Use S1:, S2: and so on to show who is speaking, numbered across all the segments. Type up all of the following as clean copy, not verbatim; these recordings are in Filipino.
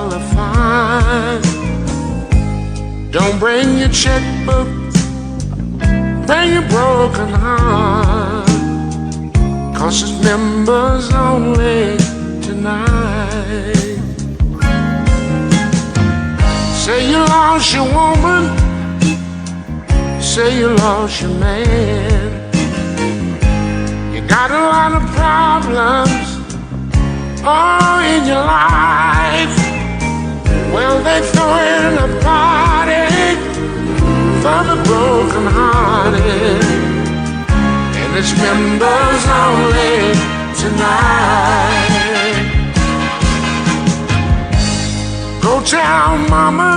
S1: qualify. Don't bring your checkbook, bring your broken heart, 'cause it's members only tonight. Say you lost your woman, say you lost your man. You got a lot of problems, oh, in your life. Well, they throw in a party for the broken hearted, and it's members only tonight. Go tell mama,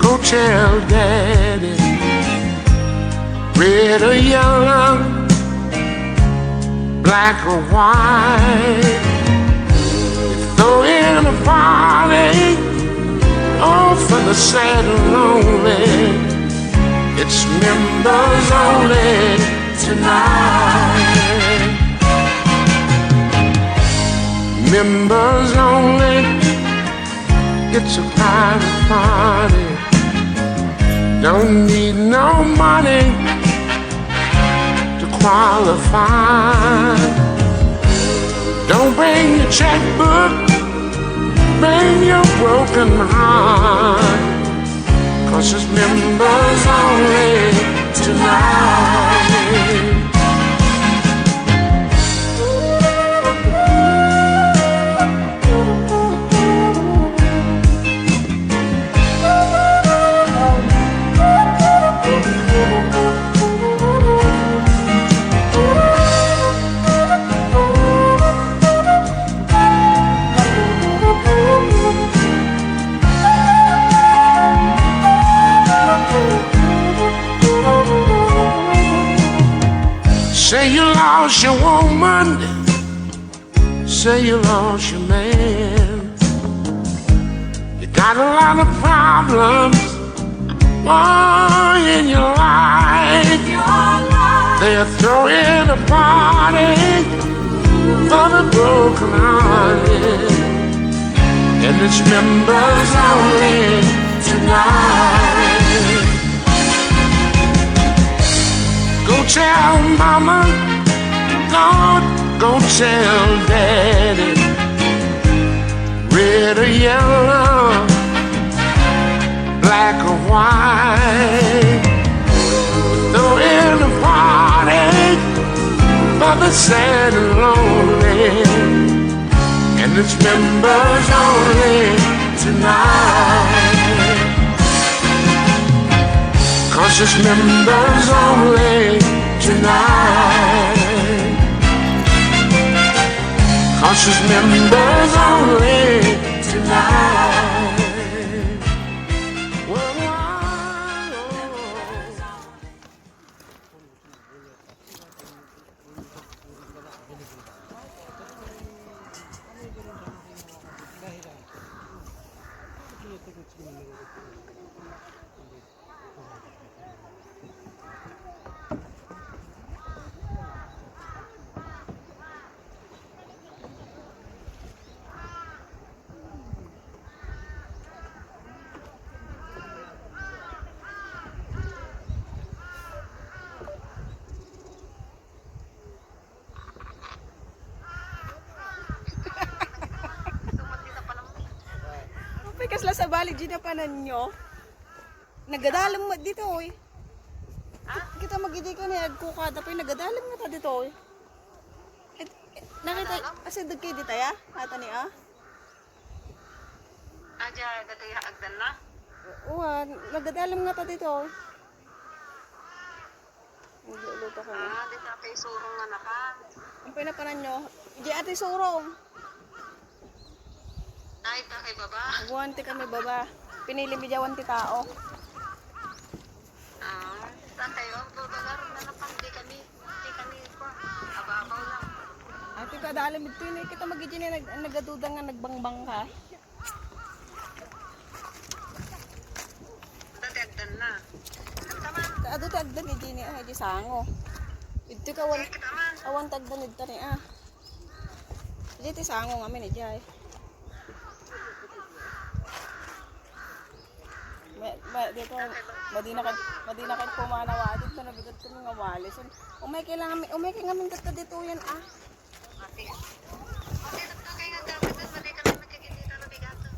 S1: go tell daddy, red or yellow, black or white. Throw in a party, oh, for the sad and lonely. It's members only tonight. Members only. It's a private party. Don't need no money to qualify. Don't bring your checkbook, bring your broken heart, 'cause it's members only tonight. Say you lost your woman, say you lost your man. You got a lot of problems, oh, in your life. They're throwing a party for the broken hearted, and it's members only tonight. Go tell mama, go tell daddy, red or yellow, black or white. Throw in a party for the sad and lonely, and it's members only tonight. 'Cause it's members only tonight. 'Cause it's members only tonight.
S2: Pikas la sa balik dito pa ninyo. Nagadalam mo dito oy. Kita magidi ka ni agkuka tapos nagadalam nga ta dito oy. Nakita kasi dagkay dito ya? Ata ni ah.
S3: Aja dagkay agdan na.
S2: Uwan, nagadalam nga ta dito oy. Nagluto ko.
S3: Dito kay surong nga naka.
S2: Ang pinapanan nyo, di ate surong.
S3: Ay, ta kay baba.
S2: Wanti kami baba. Pinili mi wanti tao.
S3: Saan kayo? Babagar na napang di kami pa. Ababaw lang.
S2: Ate ka dalam ito ni kita magidi na nagaduda nga nagbangbang ka.
S3: Dadagdan na.
S2: Ado tagdan ni Gini ah, di sango. Ito ka awan tagdan ito ni ah. Di ti sango nga mi ni Jay. dito, madi na kay pumanawa dito na bigat kami nga wali. So, umay kailangan kata dito yan ah.
S3: Ate, nagkakay nga dapat doon, mali kami magkikita na bigato.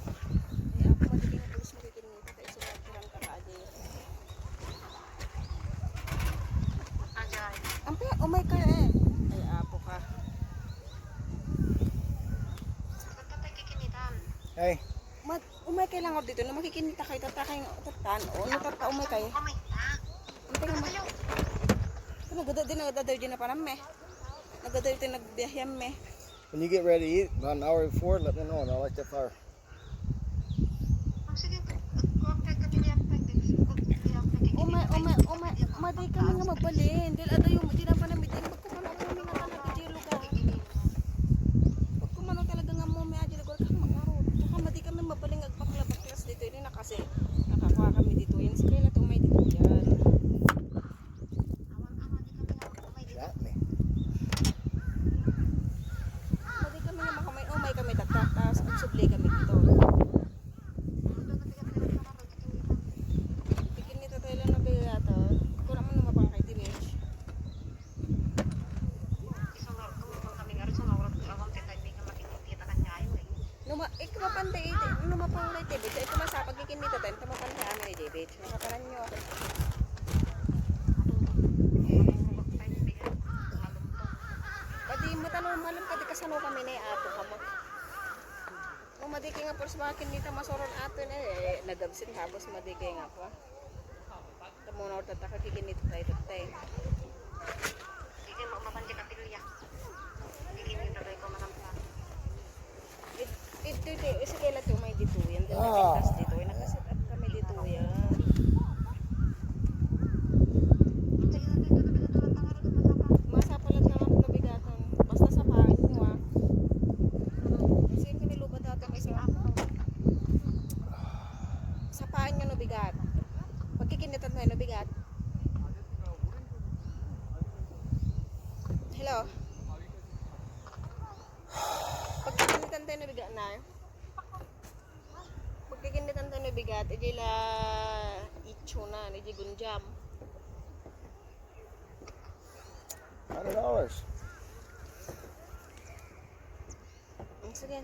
S2: Ay, ako madiging pulis makikinita kaya sinagkilang kakade.
S3: Andiyan.
S2: Ampe, umay ka eh. Ay, apo ka.
S3: Ba't ka tayo kikinitan?
S4: Hey,
S2: Umay kailangan dito na makikinita kayo tatakay nga tatan o natata umay kayo.
S3: Kamay na.
S2: Ampe nga ma. Nagadaw din na pa namme. Nagadaw din nagbiyahyan me.
S4: when you get ready to eat, about an hour before, let me know and I'll light that fire.
S3: Oh, sige, kuwag tayo kapiliyak tayo.
S2: Madi kami nga magbalin. Dahil ada yung di na pa namin din. Pagkumano kami nga talaga di lugar. Pagkumano talaga nga mo may adil lugar kang mangarot. Saka madi kami mabaling agpaklas dito. Hindi na kasi nakakuha kami dito. Yan si Kayla tumay dito yan.
S4: Got me.
S2: Madi kami nga umay kami tatak. Tapos magsubli kami dito. Bikin nito tayo lang na bigato. Kung naman naman pang kay Timage. Kumapantay ito. Numapangulay Timage. Ito masapag kikinita tayo. Tumapantay amin ni Timage. Makapanan nyo. Padi mo tanong malam ka di kasano kami na ato ka mo. Kung madiki nga por sa mga kinita masoron ato na eh. Nagabsin habos madiki nga po. Tamo na orta ka kikinita tayo tatay.
S3: Sige, mapapandi ka pilya. Kikinita tayo ko manampan.
S2: Ito, isa kailan ito may dito yan. Dahil nakintas dito. Nakaset up kami dito yan. Masapalat na lang nabigatan. Basta sa pain mo ah. Kasi kinilubat natin isa. Sa pain nyo nabigat. Pagkikinitan mo nabigat. Hello? Pagkikinitan tayo nabigat na. Pagkikinitan tayo nabigat. Iji la icho na. Iji gunjam.
S4: $100.
S2: Sige.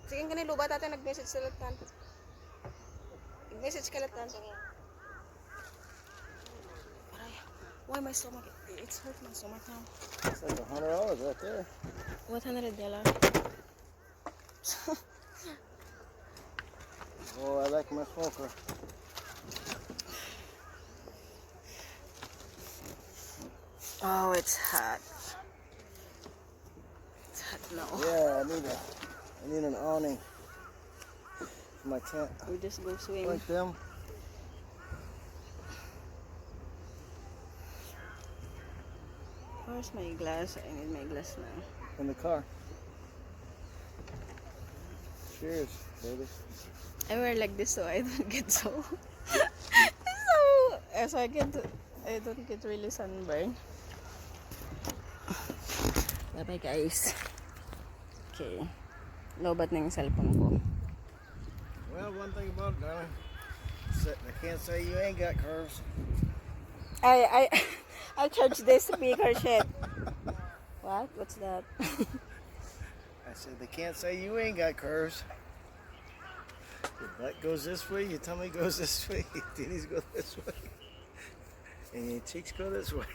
S2: Sige nga nilubat natin. Nag-message sa latan. Nag-message ka latan. Sige. Aray. Why my stomach? It's hurt my stomach now.
S4: That's like $100 right there.
S2: $100.
S4: Oh, I like my smoker.
S2: Oh, it's hot. It's hot now.
S4: Yeah, I need an awning for my tent.
S2: We just go swing.
S4: Like them.
S2: Where's my glass? I need my glass now.
S4: In the car. Cheers, baby.
S2: I wear like this so I don't get so I don't get really sunburn. Bye bye guys. Okay. Lobat na yung cellphone ko.
S4: Well, one thing about it, darling, I can't say you ain't got curves.
S2: I charge this speaker shit. What? What's that?
S4: I said they can't say you ain't got curves. Your butt goes this way, your tummy goes this way, your titties go this way, and your cheeks go this way.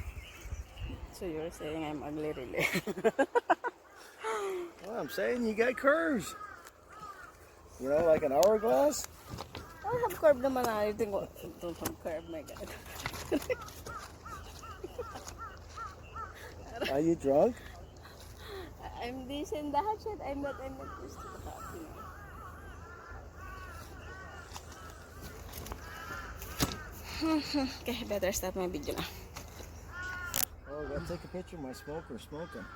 S2: So you're saying I'm ugly really?
S4: Well, I'm saying you got curves. You know, like an hourglass.
S2: I have curve naman na. I think don't have curve, my God.
S4: Are you drunk?
S2: I'm this and that shit. I'm not used to that, you know. Okay, better stop my video na.
S4: Oh, I gotta take a picture of my smoker smoking.